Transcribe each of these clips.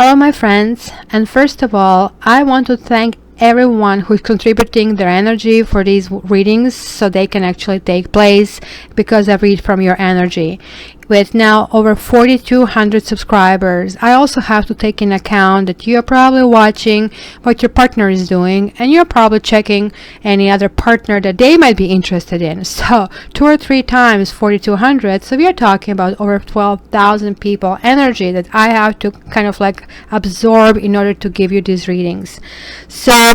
Hello, my friends, and first of all, I want to thank everyone who is contributing their energy for these readings so they can actually take place because I read from your energy. With now over 4,200 subscribers, I also have to take in account that you're probably watching what your partner is doing and you're probably checking any other partner that they might be interested in. So 2 or 3 times 4,200, so we are talking about over 12,000 people energy that I have to kind of like absorb in order to give you these readings. So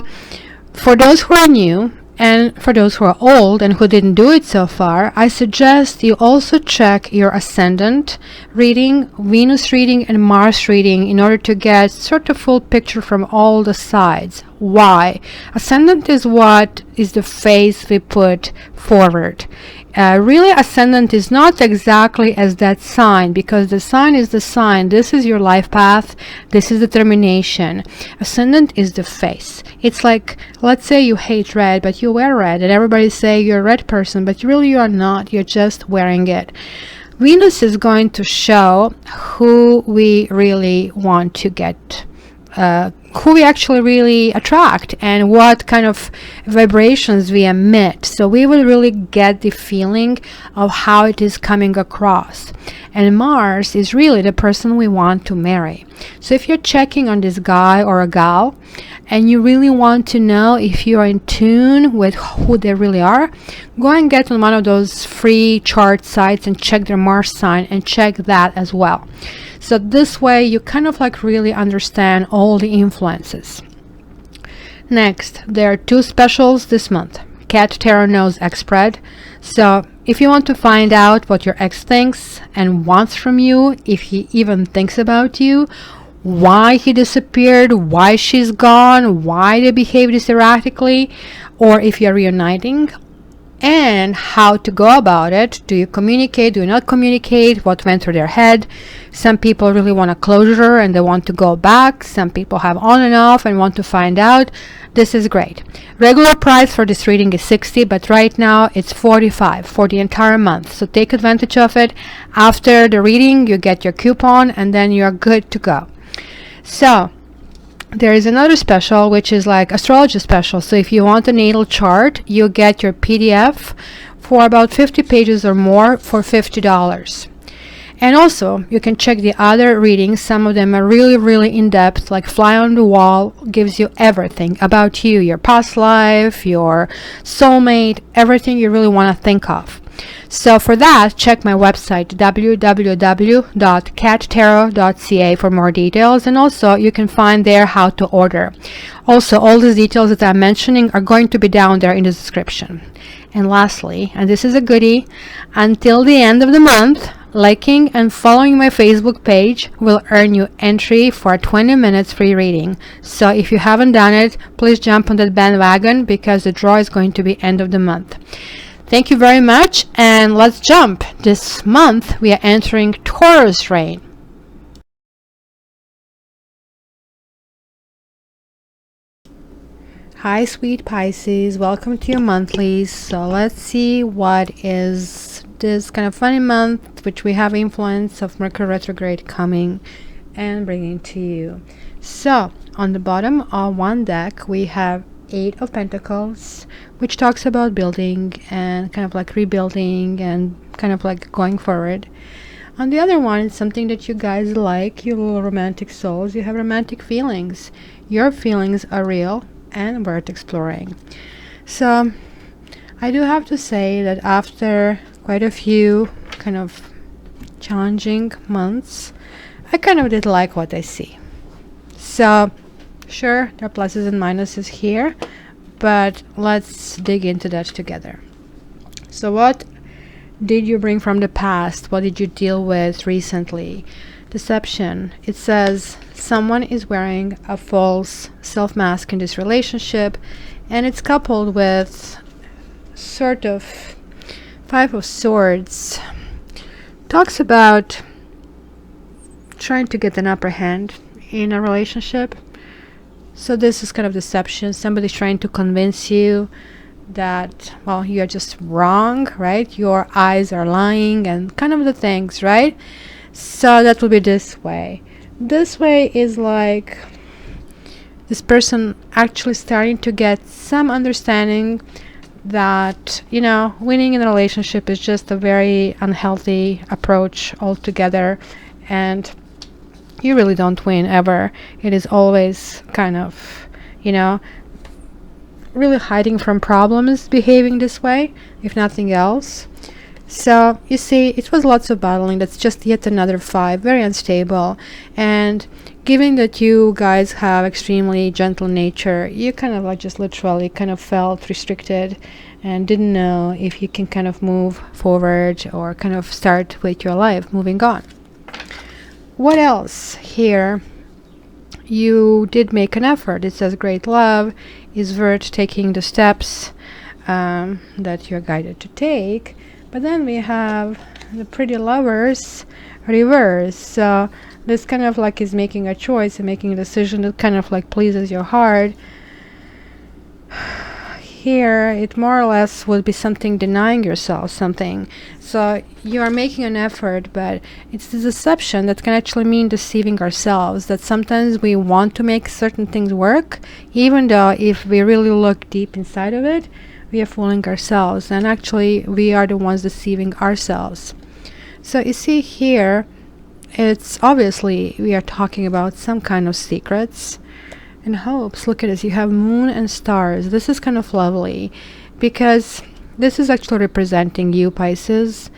for those who are new, and for those who are old and who didn't do it so far, I suggest you also check your ascendant reading, Venus reading, and Mars reading in order to get sort of full picture from all the sides. Why? Ascendant is what is the face we put forward. Really, ascendant is not exactly as that sign, because the sign is the sign. This is your life path. This is determination. Ascendant is the face. It's like, let's say you hate red, but you wear red, and everybody say you're a red person, but really you are not. You're just wearing it. Venus is going to show who we really want to get, who we actually really attract, and what kind of vibrations we emit. So we will really get the feeling of how it is coming across. And Mars is really the person we want to marry. So if you're checking on this guy or a gal and you really want to know if you are in tune with who they really are, go and get on one of those free chart sites and check their Mars sign and check that as well. So this way you kind of like really understand all the influences. Next, there are 2 specials this month. Cat Tarot knows X spread. So if you want to find out what your ex thinks and wants from you, if he even thinks about you, why he disappeared, why she's gone, why they behave this erratically, or if you're reuniting, and how to go about it. Do you communicate? Do you not communicate? What went through their head? Some people really want a closure and they want to go back. Some people have on and off and want to find out. This is great. Regular price for this reading is $60, but right now it's $45 for the entire month. So take advantage of it. After the reading, you get your coupon and then you're good to go. So there is another special, which is like astrology special. So if you want a natal chart, you get your PDF for about 50 pages or more for $50. And also you can check the other readings. Some of them are really, really in-depth, like Fly on the Wall gives you everything about you, your past life, your soulmate, everything you really want to think of. So for that, check my website www.cattarot.ca for more details, and also you can find there how to order. Also, all these details that I'm mentioning are going to be down there in the description. And lastly, and this is a goodie, until the end of the month, liking and following my Facebook page will earn you entry for a 20 minutes free reading. So if you haven't done it, please jump on that bandwagon because the draw is going to be end of the month. Thank you very much, and let's jump. This month we are entering Taurus reign. Hi sweet Pisces, welcome to your monthlies. So let's see what is this kind of funny month, which we have influence of Mercury retrograde coming and bringing to you. So on the bottom of one deck we have 8 of Pentacles, which talks about building and kind of like rebuilding and kind of like going forward. On the other one, it's something that you guys like, you little romantic souls. You have romantic feelings. Your feelings are real and worth exploring. So I do have to say that after quite a few kind of challenging months, I kind of did like what I see. So sure, there are pluses and minuses here, but let's dig into that together. So what did you bring from the past? What did you deal with recently? Deception. It says someone is wearing a false self-mask in this relationship, and it's coupled with sort of 5 of Swords. Talks about trying to get an upper hand in a relationship. So this is kind of deception. Somebody's trying to convince you that, well, you're just wrong, right? Your eyes are lying and kind of the things, right? So that will be this way. This way is like this person actually starting to get some understanding that, you know, winning in a relationship is just a very unhealthy approach altogether, and you really don't win ever. It is always kind of, you know, really hiding from problems, behaving this way, if nothing else. So you see, it was lots of battling. That's just yet another 5, very unstable. And given that you guys have extremely gentle nature, you kind of like just literally kind of felt restricted and didn't know if you can kind of move forward or kind of start with your life moving on. What else here? You did make an effort. It says great love is worth taking the steps that you're guided to take. But then we have the pretty lovers reverse. So this kind of like is making a choice and making a decision that kind of like pleases your heart. Here it more or less would be something denying yourself something. So you are making an effort, but it's the deception that can actually mean deceiving ourselves, that sometimes we want to make certain things work, even though if we really look deep inside of it, we are fooling ourselves, and actually we are the ones deceiving ourselves. So you see here, it's obviously we are talking about some kind of secrets and hopes. Look at this, you have moon and stars. This is kind of lovely because this is actually representing you, Pisces.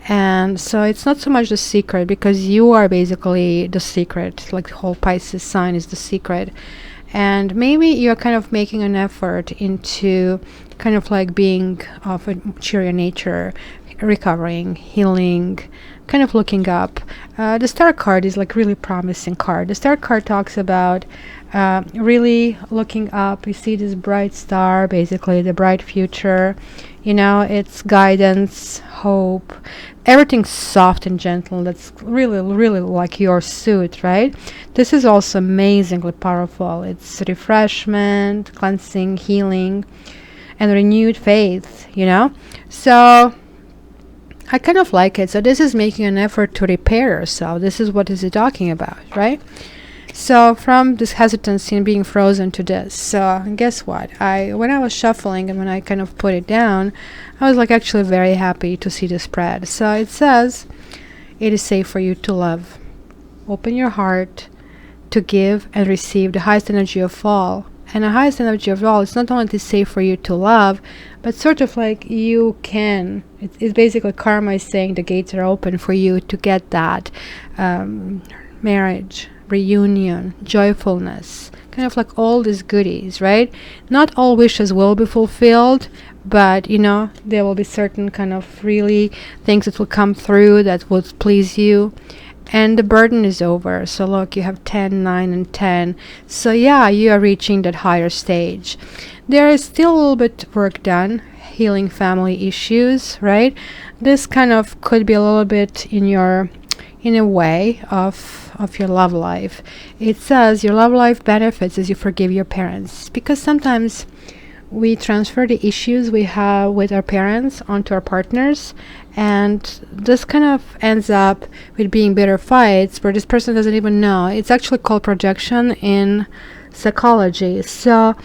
And so it's not so much the secret, because you are basically the secret, like the whole Pisces sign is the secret. And maybe you're kind of making an effort into kind of like being of a cheerier nature, recovering, healing, kind of looking up. The star card is like really promising card. The star card talks about really looking up. You see this bright star, basically the bright future. You know, it's guidance, hope, everything's soft and gentle. That's really, really like your suit, right? This is also amazingly powerful. It's refreshment, cleansing, healing, and renewed faith, you know? So I kind of like it. So this is making an effort to repair yourself. This is what is it talking about, right? So from this hesitancy and being frozen to this. So guess what? When I was shuffling and when I kind of put it down, I was like actually very happy to see the spread. So it says, it is safe for you to love. Open your heart to give and receive the highest energy of all. And the highest energy of all, it's not only is safe for you to love, but sort of like you can. It's basically karma is saying the gates are open for you to get that marriage, reunion, joyfulness, kind of like all these goodies, right? Not all wishes will be fulfilled, but you know, there will be certain kind of really things that will come through that will please you. And the burden is over. So look, you have 10, 9, and 10. So yeah, you are reaching that higher stage. There is still a little bit work done, healing family issues, right? This kind of could be a little bit in a way of your love life. It says your love life benefits as you forgive your parents, because sometimes we transfer the issues we have with our parents onto our partners, and this kind of ends up with being bitter fights where this person doesn't even know. It's actually called projection in psychology. So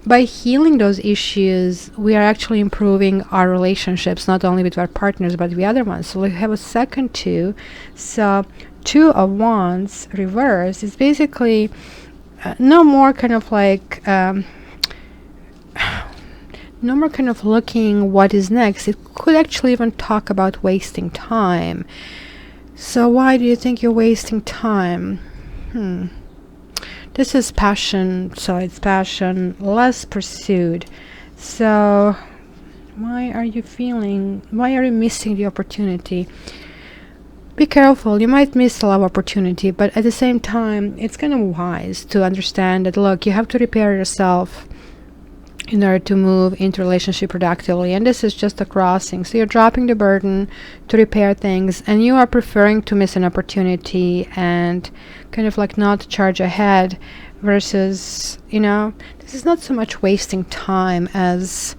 by healing those issues, we are actually improving our relationships, not only with our partners but with other ones. So we have a second 2. So 2 of Wands reverse is basically no more kind of like no more kind of looking what is next. It could actually even talk about wasting time. So why do you think you're wasting time? This is passion, so it's passion less pursued. So why are you missing the opportunity? Be careful, you might miss a lot of opportunity, but at the same time it's kind of wise to understand that, look, you have to repair yourself in order to move into relationship productively, and this is just a crossing. So you're dropping the burden to repair things, and you are preferring to miss an opportunity and kind of like not charge ahead, versus, you know, this is not so much wasting time as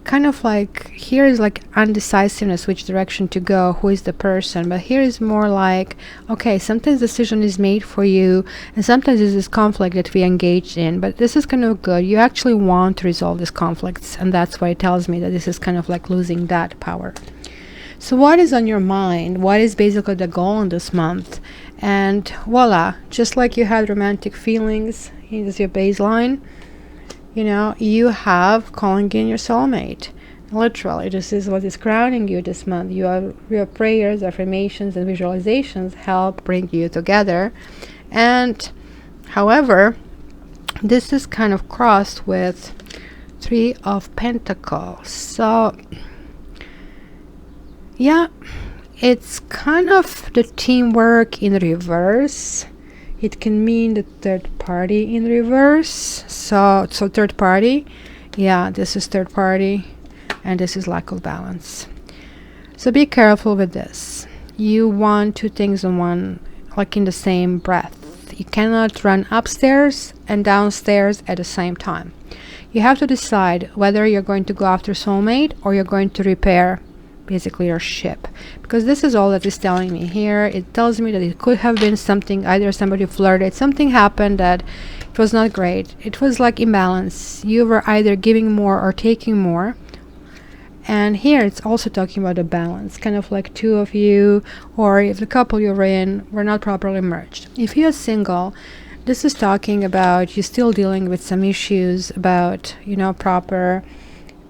kind of like, here is like undecisiveness, which direction to go, who is the person. But here is more like, okay, sometimes decision is made for you, and sometimes there's this conflict that we engage in, but this is kind of good. You actually want to resolve these conflicts, and that's why it tells me that this is kind of like losing that power. So what is on your mind? What is basically the goal in this month? And voila, just like you had romantic feelings, here's your baseline. You know, you have calling in your soulmate. Literally, this is what is grounding you this month. Your prayers, affirmations, and visualizations help bring you together. And however, this is kind of crossed with Three of Pentacles. So yeah, it's kind of the teamwork in reverse. It can mean the third party in reverse. So third party, yeah, this is third party, and this is lack of balance. So be careful with this. You want two things in one, like in the same breath. You cannot run upstairs and downstairs at the same time. You have to decide whether you're going to go after soulmate or you're going to repair basically your ship, because this is all that is telling me here. It tells me that it could have been something, either somebody flirted, something happened that it was not great. It was like imbalance. You were either giving more or taking more. And here it's also talking about a balance, kind of like two of you, or if the couple you're in were not properly merged. If you're single, this is talking about you still dealing with some issues about, you know, proper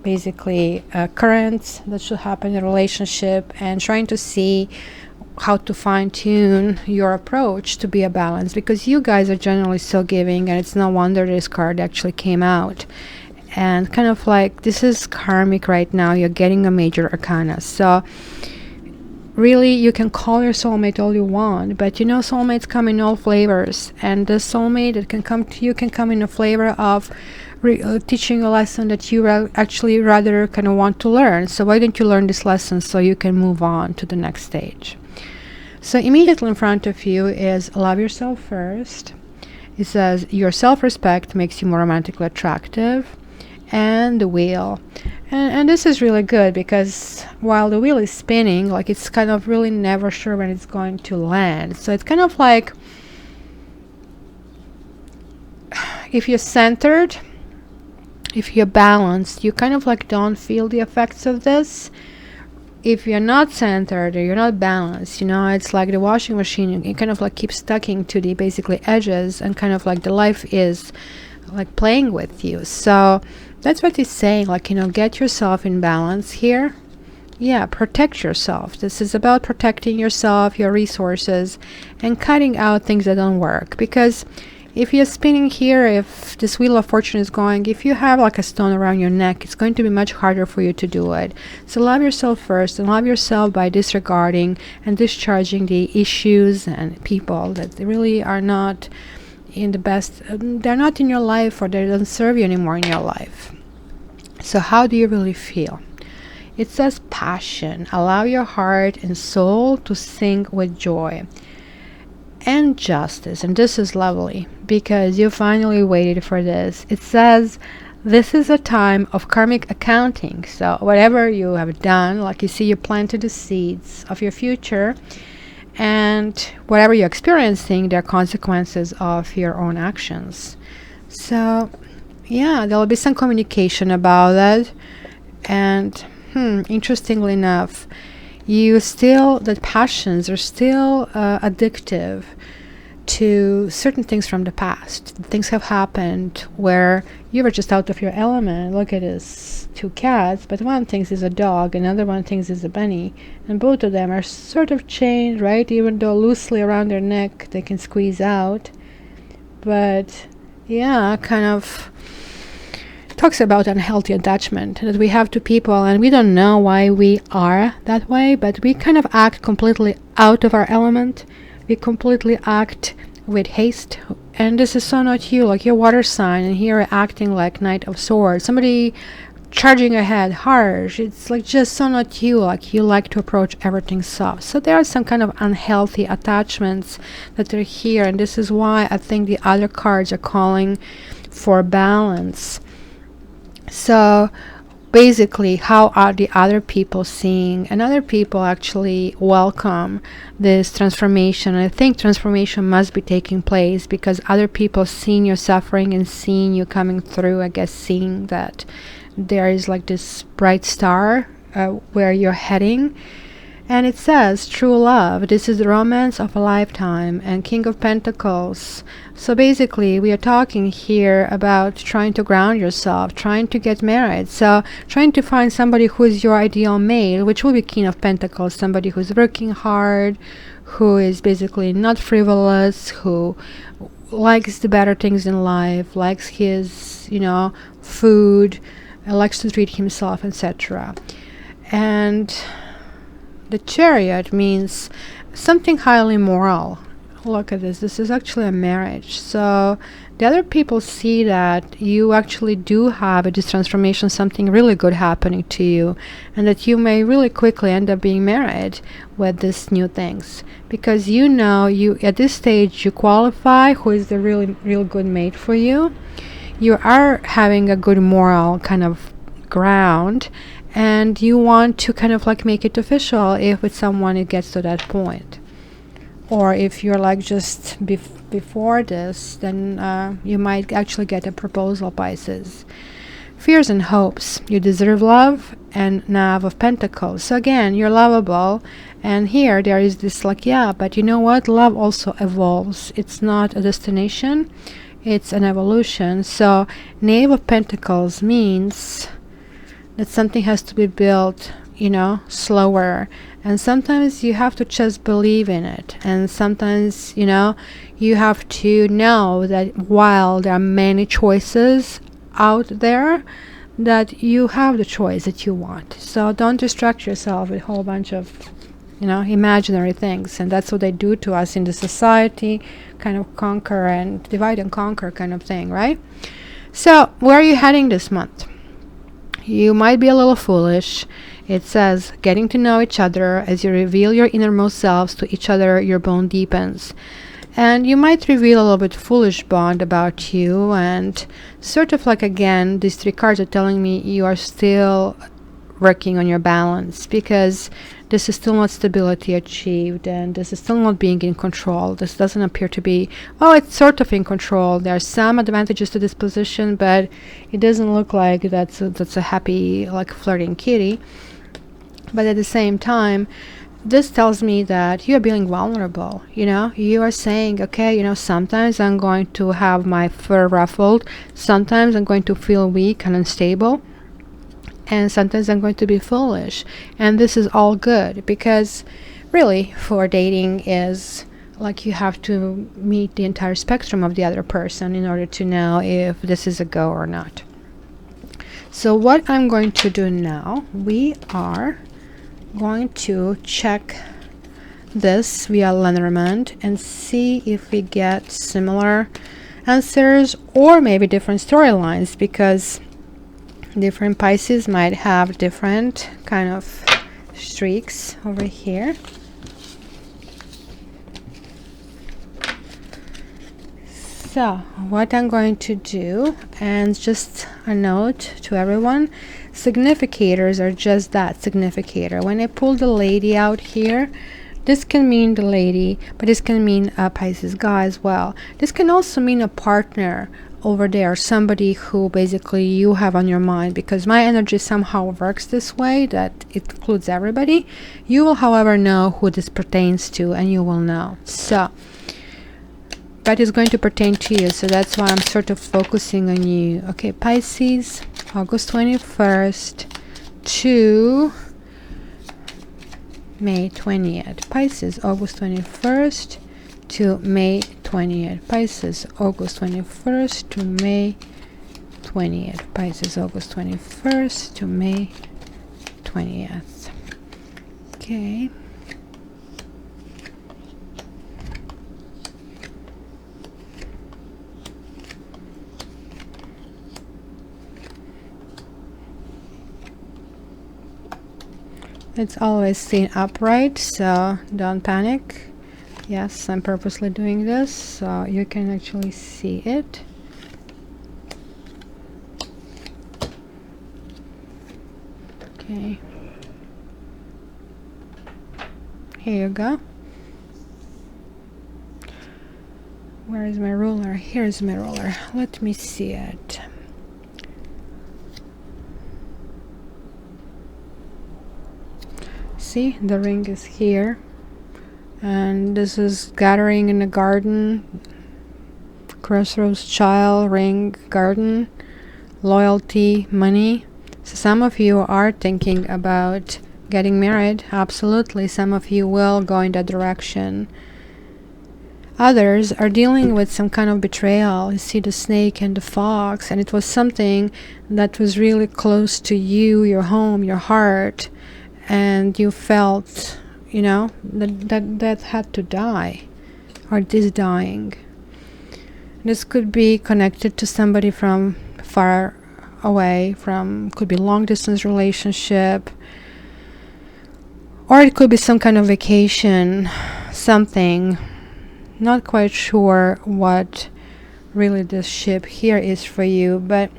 basically currents that should happen in a relationship, and trying to see how to fine-tune your approach to be a balance, because you guys are generally so giving, and it's no wonder this card actually came out. And kind of like, this is karmic right now. You're getting a major arcana. So really, you can call your soulmate all you want, but you know, soulmates come in all flavors, and the soulmate that can come to you can come in a flavor of teaching a lesson that you actually rather kind of want to learn. So why don't you learn this lesson so you can move on to the next stage? So immediately in front of you is love yourself first. It says your self-respect makes you more romantically attractive, and the wheel. And this is really good, because while the wheel is spinning, like, it's kind of really never sure when it's going to land. So it's kind of like, if you're centered, if you're balanced, you kind of like don't feel the effects of this. If you're not centered or you're not balanced, you know, it's like the washing machine. You kind of like keep stucking to the basically edges, and kind of like the life is like playing with you. So that's what he's saying, like, you know, get yourself in balance here. Yeah, protect yourself. This is about protecting yourself, your resources, and cutting out things that don't work. Because if you're spinning here, if this wheel of fortune is going, if you have like a stone around your neck, it's going to be much harder for you to do it. So love yourself first, and love yourself by disregarding and discharging the issues and people that really are not in the best, they're not in your life, or they don't serve you anymore in your life. So how do you really feel? It says passion. Allow your heart and soul to sing with joy. And justice. And this is lovely, because you finally waited for this. It says this is a time of karmic accounting. So whatever you have done, like, you see, you planted the seeds of your future, and whatever you're experiencing, there are consequences of your own actions. So yeah, there'll be some communication about that. And interestingly enough, that passions are still addictive to certain things from the past. Things have happened where you were just out of your element. Look at this, two cats, but one thinks is a dog, another one thinks is a bunny, and both of them are sort of chained, right? Even though loosely around their neck they can squeeze out. But yeah, kind of talks about unhealthy attachment that we have to people, and we don't know why we are that way, but we kind of act completely out of our element. We completely act with haste, and this is so not you. Like, your water sign, and here acting like Knight of Swords, somebody charging ahead harsh. It's like just so not you. Like, you like to approach everything soft. So there are some kind of unhealthy attachments that are here, and this is why I think the other cards are calling for balance. So basically, how are the other people seeing? And other people actually welcome this transformation. I think transformation must be taking place because other people seeing your suffering and seeing you coming through, I guess, seeing that there is like this bright star where you're heading. And it says true love, this is the romance of a lifetime, and King of Pentacles. So basically we are talking here about trying to ground yourself, trying to get married. So trying to find somebody who is your ideal mate, which will be King of Pentacles, somebody who's working hard, who is basically not frivolous, who likes the better things in life, likes his, food, likes to treat himself, etc. And the Chariot means something highly moral. Look at this. This is actually a marriage. So the other people see that you actually do have this transformation, something really good happening to you, and that you may really quickly end up being married with these new things. Because you at this stage you qualify who is the real good mate for you. You are having a good moral kind of ground, and you want to kind of like make it official if with someone it gets to that point. Or if you're like just before this, then you might actually get a proposal, Pisces. Fears and hopes. You deserve love, and Knave of Pentacles. So again, you're lovable, and here there is this like, yeah, but you know what? Love also evolves. It's not a destination, it's an evolution. So Knave of Pentacles means that something has to be built, slower. And sometimes you have to just believe in it. And sometimes, you have to know that while there are many choices out there, that you have the choice that you want. So don't distract yourself with a whole bunch of, imaginary things. And that's what they do to us in the society, kind of conquer and divide and conquer kind of thing, right? So where are you heading this month? You might be a little foolish. It says, getting to know each other. As you reveal your innermost selves to each other, your bond deepens. And you might reveal a little bit foolish bond about you. And sort of like, again, these three cards are telling me you are still working on your balance, because this is still not stability achieved, and this is still not being in control. This doesn't appear to be, well, it's sort of in control. There are some advantages to this position, but it doesn't look like that's a happy, like, flirting kitty. But at the same time, this tells me that you are being vulnerable. You are saying, okay, sometimes I'm going to have my fur ruffled, sometimes I'm going to feel weak and unstable, and sometimes I'm going to be foolish. And this is all good, because really for dating is like you have to meet the entire spectrum of the other person in order to know if this is a go or not. So what I'm going to do now, we are going to check this via Lenormand and see if we get similar answers or maybe different storylines, because different Pisces might have different kind of streaks over here. So what I'm going to do, and just a note to everyone, significators are just that, significator. When I pull the lady out here, this can mean the lady, but this can mean a Pisces guy as well. This can also mean a partner over there, somebody who basically you have on your mind, because my energy somehow works this way that it includes everybody. You will, however, know who this pertains to, and you will know. So but it's going to pertain to you, so that's why I'm sort of focusing on you. Okay, Pisces, August 21st to May 20th. Pisces, August 21st to May 20th. Pisces, August 21st to May 20th. Pisces, August 21st to May 20th. Okay. It's always seen upright, so don't panic. Yes, I'm purposely doing this so you can actually see it. Okay. Here you go. Where is my ruler? Here is my ruler. Let me see it. See, the ring is here. And this is gathering in a garden. Crossroads, child, ring, garden, loyalty, money. So some of you are thinking about getting married. Absolutely. Some of you will go in that direction. Others are dealing with some kind of betrayal. You see the snake and the fox, and it was something that was really close to you, your home, your heart, and you felt, you know, that had to die, or it is dying. This could be connected to somebody from far away, could be long distance relationship, or it could be some kind of vacation, something. Not quite sure what really this ship here is for you, but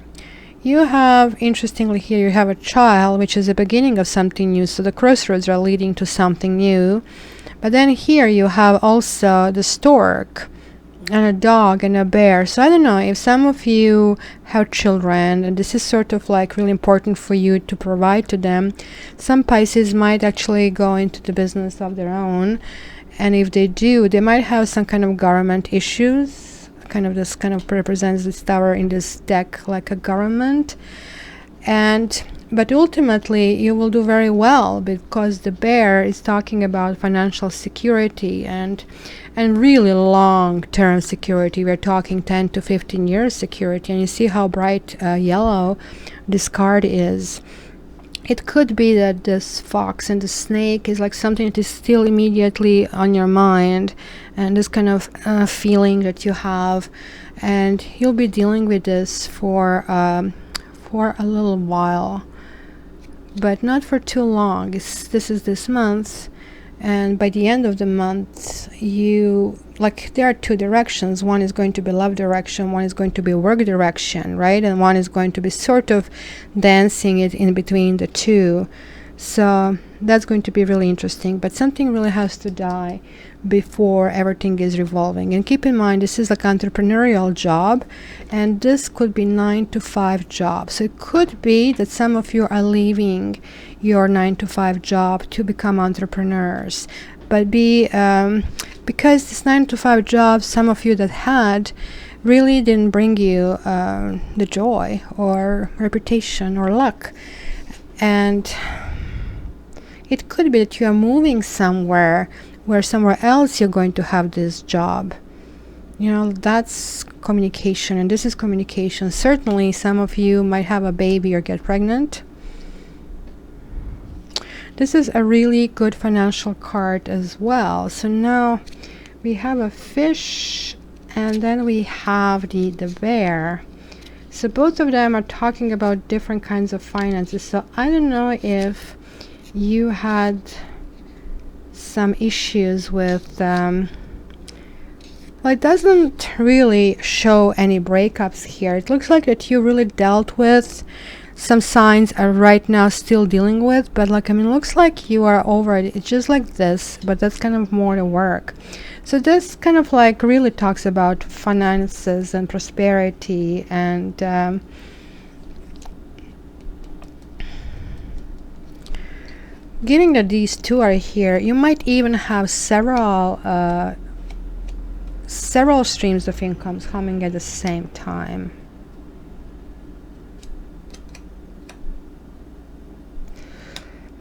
you have, interestingly here, you have a child, which is the beginning of something new. So the crossroads are leading to something new. But then here you have also the stork and a dog and a bear. So I don't know if some of you have children and this is sort of like really important for you to provide to them. Some Pisces might actually go into the business of their own. And if they do, they might have some kind of government issues. This kind of represents this tower in this deck like a government. But ultimately, you will do very well because the bear is talking about financial security and really long-term security. We're talking 10 to 15 years security. And you see how bright yellow this card is. It could be that this fox and the snake is like something that is still immediately on your mind, and this kind of feeling that you have, and you'll be dealing with this for a little while, but not for too long. This is this month, and by the end of the month, there are two directions. One is going to be love direction, one is going to be work direction, right? And one is going to be sort of dancing it in between the two. So that's going to be really interesting, but something really has to die before everything is revolving. And keep in mind, this is like entrepreneurial job, and this could be 9 to 5 job. So it could be that some of you are leaving your 9 to 5 job to become entrepreneurs. But because this 9 to 5 job, some of you that had really didn't bring you the joy or reputation or luck. And it could be that you are moving somewhere where somewhere else you're going to have this job. You know, that's communication, and this is communication. Certainly some of you might have a baby or get pregnant. This is a really good financial card as well. So now we have a fish, and then we have the bear. So both of them are talking about different kinds of finances. So I don't know if you had some issues with well, it doesn't really show any breakups here. It looks like that you really dealt with some signs are right now still dealing with, but it looks like you are over it. It's just like this, but that's kind of more the work. So this kind of really talks about finances and prosperity, and given that these two are here, you might even have several streams of incomes coming at the same time.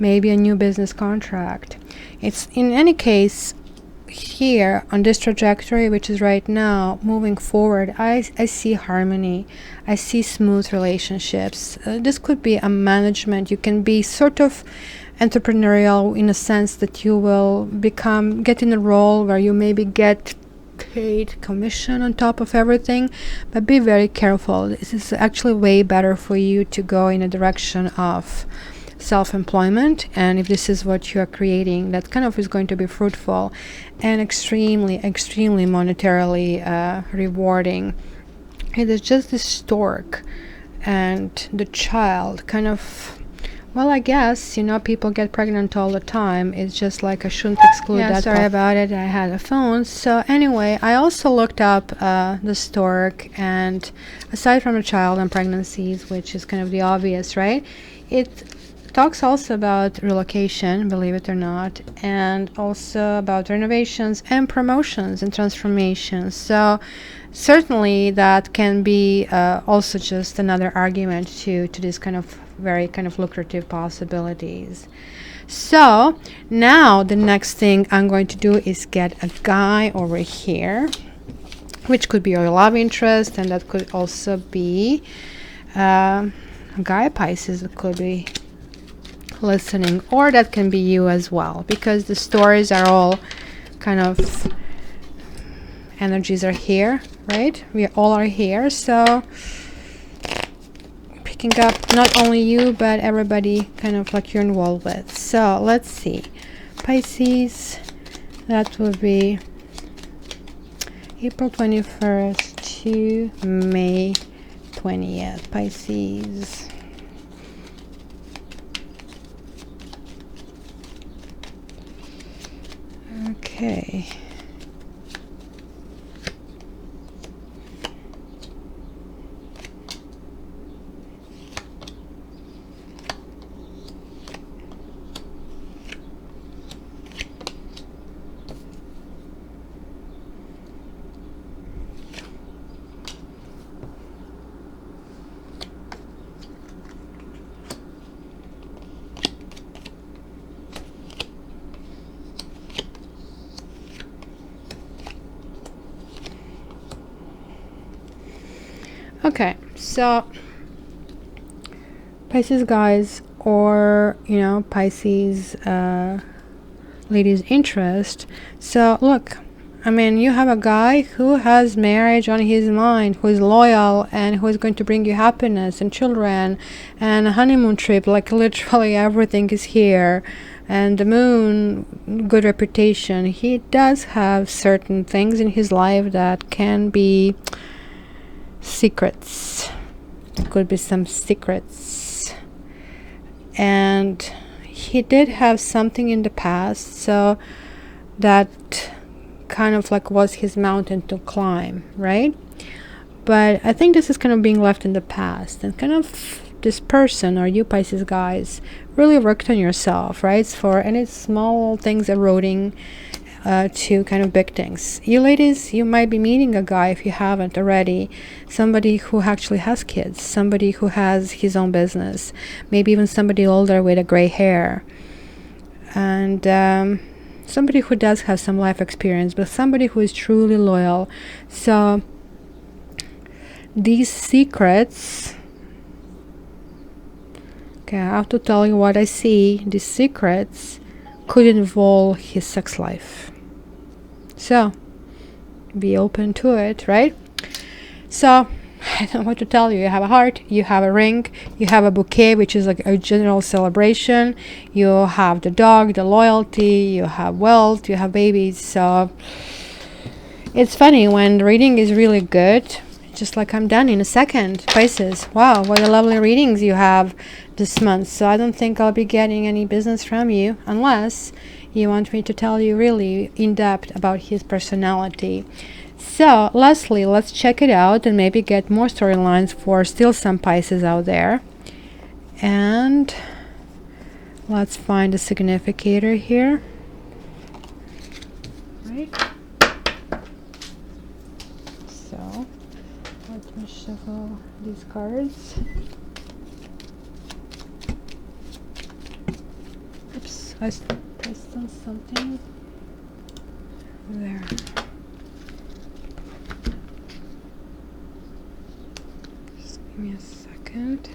Maybe a new business contract. It's in any case here on this trajectory, which is right now moving forward. I see harmony. I see smooth relationships. This could be a management. You can be sort of entrepreneurial in a sense that you will get in a role where you maybe get paid commission on top of everything, but be very careful. This is actually way better for you to go in a direction of self-employment, and if this is what you are creating, that kind of is going to be fruitful and extremely monetarily rewarding. It is just this stork and the child kind of, Well, I guess, you know, people get pregnant all the time. It's just like I shouldn't exclude that. Sorry about it. I had a phone. So anyway, I also looked up the stork, and aside from the child and pregnancies, which is kind of the obvious, right? It talks also about relocation, believe it or not, and also about renovations and promotions and transformations. So certainly that can be also just another argument to this kind of very kind of lucrative possibilities. So now the next thing I'm going to do is get a guy over here, which could be your love interest, and that could also be a guy Pisces that could be listening, or that can be you as well, because the stories are all kind of energies are here, right? We all are here, so picking up not only you but everybody kind of like you're involved with. So let's see, Pisces, that would be April 21st to May 20th. Pisces. Okay. Okay, so Pisces guys, or you know, Pisces ladies interest. So look, I mean, you have a guy who has marriage on his mind, who is loyal, and who is going to bring you happiness and children and a honeymoon trip. Like literally everything is here, and the moon, good reputation. He does have certain things in his life that can be secrets. Could be some secrets, and he did have something in the past, so that kind of like was his mountain to climb, right? But I think this is kind of being left in the past, and kind of this person, or you Pisces guys, really worked on yourself, right? For any small things eroding to kind of big things. You ladies, you might be meeting a guy, if you haven't already, somebody who actually has kids, somebody who has his own business, maybe even somebody older with a gray hair, and somebody who does have some life experience, but somebody who is truly loyal. So these secrets, okay, I have to tell you what I see. These secrets could involve his sex life. So be open to it, right? So I don't know what to tell you. You have a heart, you have a ring, you have a bouquet, which is like a general celebration. You have the dog, the loyalty, you have wealth, you have babies. So it's funny when the reading is really good, just like I'm done in a second. Pisces, wow, what a lovely readings you have this month. So I don't think I'll be getting any business from you unless you want me to tell you really in depth about his personality. So lastly, let's check it out and maybe get more storylines for still some Pisces out there. And let's find a significator here. Right. So let me shuffle these cards. Oops, I pressed on something there. Just give me a second.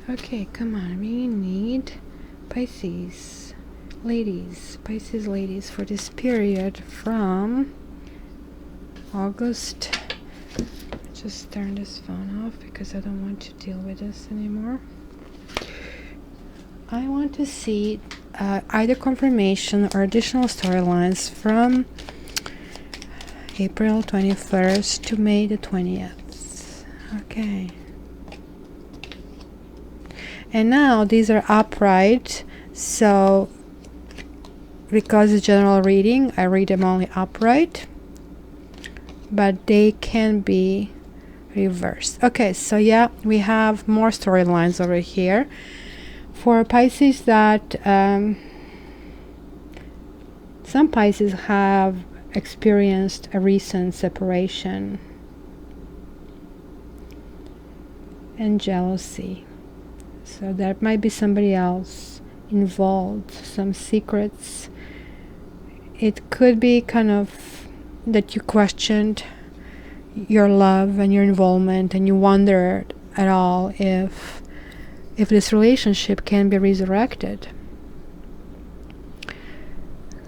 Okay, come on. We need Pisces ladies, Pisces ladies for this period from August. Just turn this phone off because I don't want to deal with this anymore. I want to see either confirmation or additional storylines from April 21st to May the 20th. Okay. And now these are upright, so because it's general reading, I read them only upright, but they can be reversed. Okay, so yeah, we have more storylines over here for Pisces that some Pisces have experienced a recent separation and jealousy. So there might be somebody else involved, some secrets. It could be kind of that you questioned your love and your involvement, and you wondered at all if this relationship can be resurrected.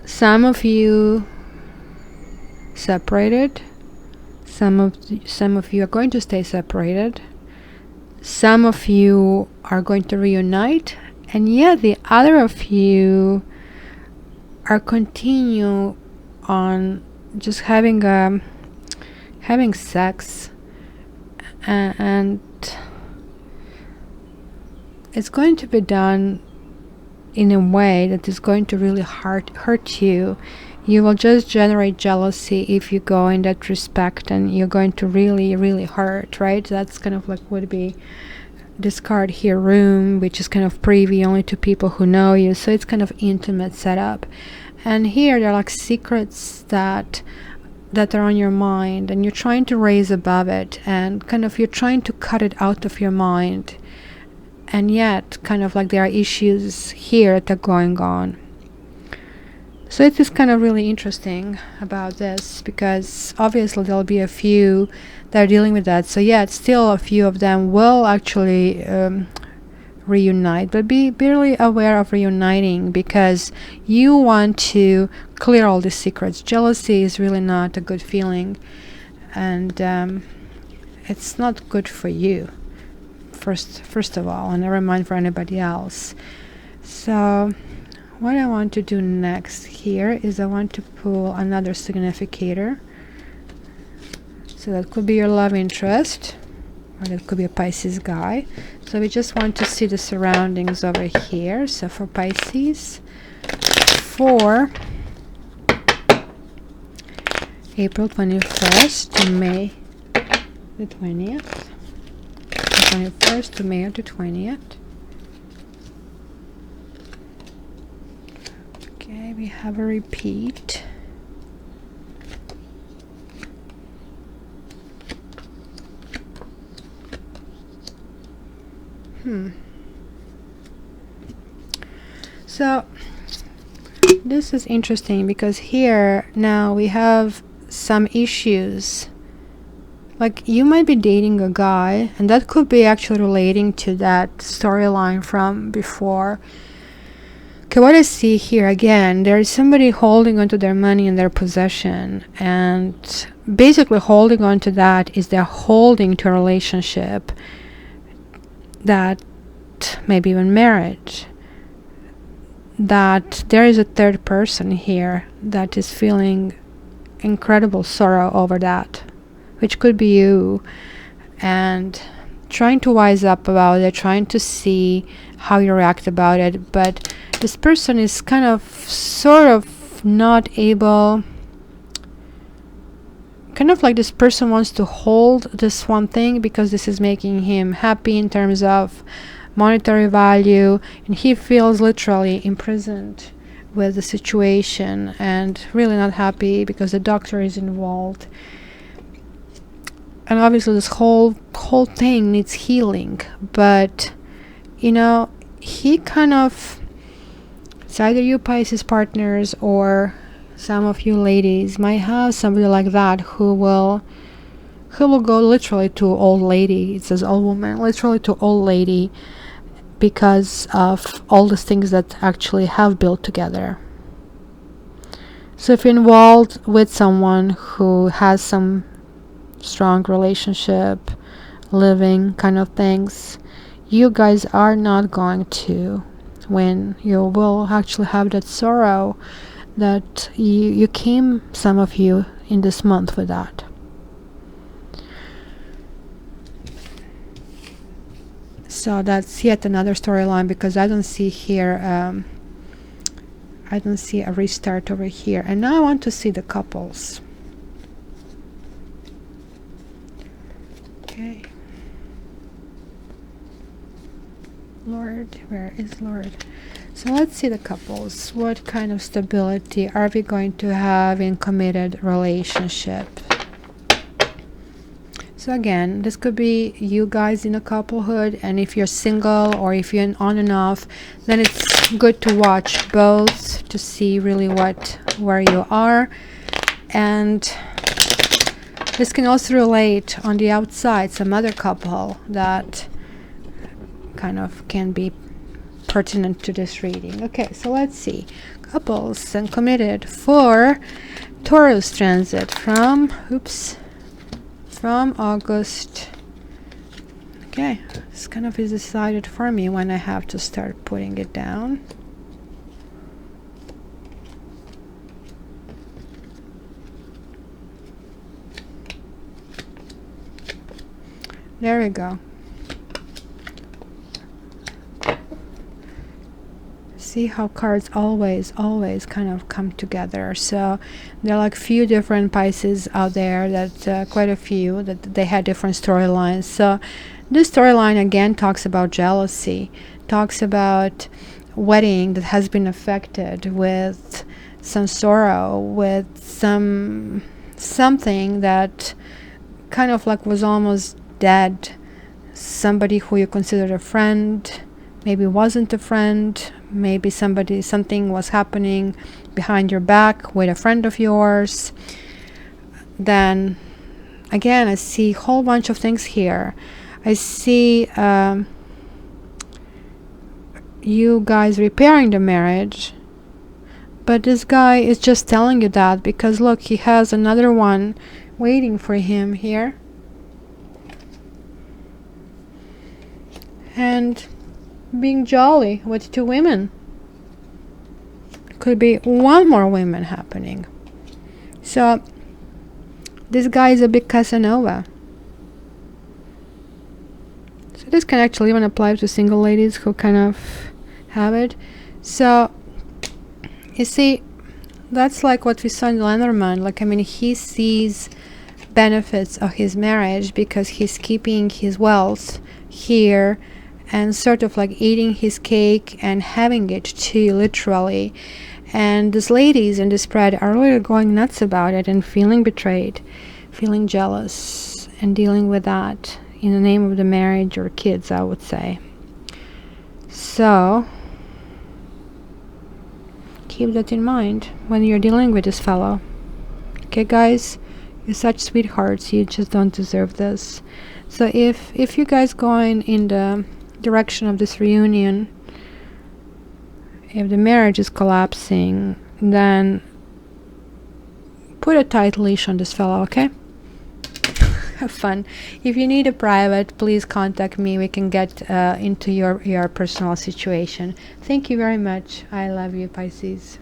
Some of you separated. Some of you are going to stay separated. Some of you are going to reunite, and yet the other of you are continue on just having sex, and it's going to be done in a way that is going to really hurt you. You will just generate jealousy if you go in that respect, and you're going to really hurt, right? That's kind of like would be this card here, room, which is kind of privy only to people who know you, so it's kind of intimate setup. And here there are like secrets that are on your mind, and you're trying to raise above it, and kind of you're trying to cut it out of your mind, and yet kind of like there are issues here that are going on. So it is kind of really interesting about this, because obviously there'll be a few that are dealing with that. So yeah, it's still a few of them will actually reunite, but be really aware of reuniting, because you want to clear all the secrets. Jealousy is really not a good feeling, and it's not good for you, first of all, and never mind for anybody else. So what I want to do next here is I want to pull another significator. So that could be your love interest, or that could be a Pisces guy. So we just want to see the surroundings over here. So for Pisces, for April 21st to May the 20th. 21st to May the 20th. Okay, we have a repeat. So this is interesting, because here now we have some issues. Like you might be dating a guy, and that could be actually relating to that storyline from before. Okay, what I see here again, there is somebody holding onto their money and their possession, and basically holding on to that is they're holding to a relationship, that maybe even marriage, that there is a third person here that is feeling incredible sorrow over that, which could be you, and trying to wise up about it, trying to see how you react about it. But this person is kind of sort of not able, kind of like this person wants to hold this one thing because this is making him happy in terms of monetary value, and he feels literally imprisoned with the situation and really not happy because the doctor is involved. And obviously this whole thing needs healing, but you know, he kind of, it's either you Pisces partners or some of you ladies might have somebody like that who will go literally to old lady. It says old woman, literally to old lady, because of all the things that actually have built together. So if you're involved with someone who has some strong relationship, living kind of things, you guys are not going to win. You will actually have that sorrow that you came, some of you, in this month with that. So that's yet another storyline, because I don't see here, I don't see a restart over here. And now I want to see the couples. Okay. Lord, where is Lord? So let's see the couples. What kind of stability are we going to have in committed relationship? So again, this could be you guys in a couplehood, and if you're single or if you're on and off, then it's good to watch both to see really where you are. And this can also relate on the outside, some other couple that kind of can be pertinent to this reading. Okay, so let's see. Couples and committed for Taurus transit from August. Okay, this kind of is decided for me when I have to start putting it down. There we go. See how cards always kind of come together. So there are like few different Pisces out there, that quite a few, that they had different storylines. So this storyline again talks about jealousy, talks about wedding that has been affected with some sorrow, with something that kind of like was almost dead. Somebody who you considered a friend maybe wasn't a friend. Maybe something was happening behind your back with a friend of yours. Then again, I see a whole bunch of things here. I see you guys repairing the marriage, but this guy is just telling you that because look, he has another one waiting for him here. And being jolly with two women. Could be one more woman happening. So this guy is a big Casanova. So this can actually even apply to single ladies who kind of have it. So you see, that's like what we saw in Lenormand. Like, I mean, he sees benefits of his marriage because he's keeping his wealth here and sort of like eating his cake and having it too, literally. And these ladies in the spread are really going nuts about it and feeling betrayed, feeling jealous, and dealing with that in the name of the marriage or kids, I would say. So keep that in mind when you're dealing with this fellow. Okay, guys, you're such sweethearts. You just don't deserve this. So if you guys going in the direction of this reunion, if the marriage is collapsing, then put a tight leash on this fellow, okay? Have fun. If you need a private, please contact me. We can get into your personal situation. Thank you very much. I love you, Pisces.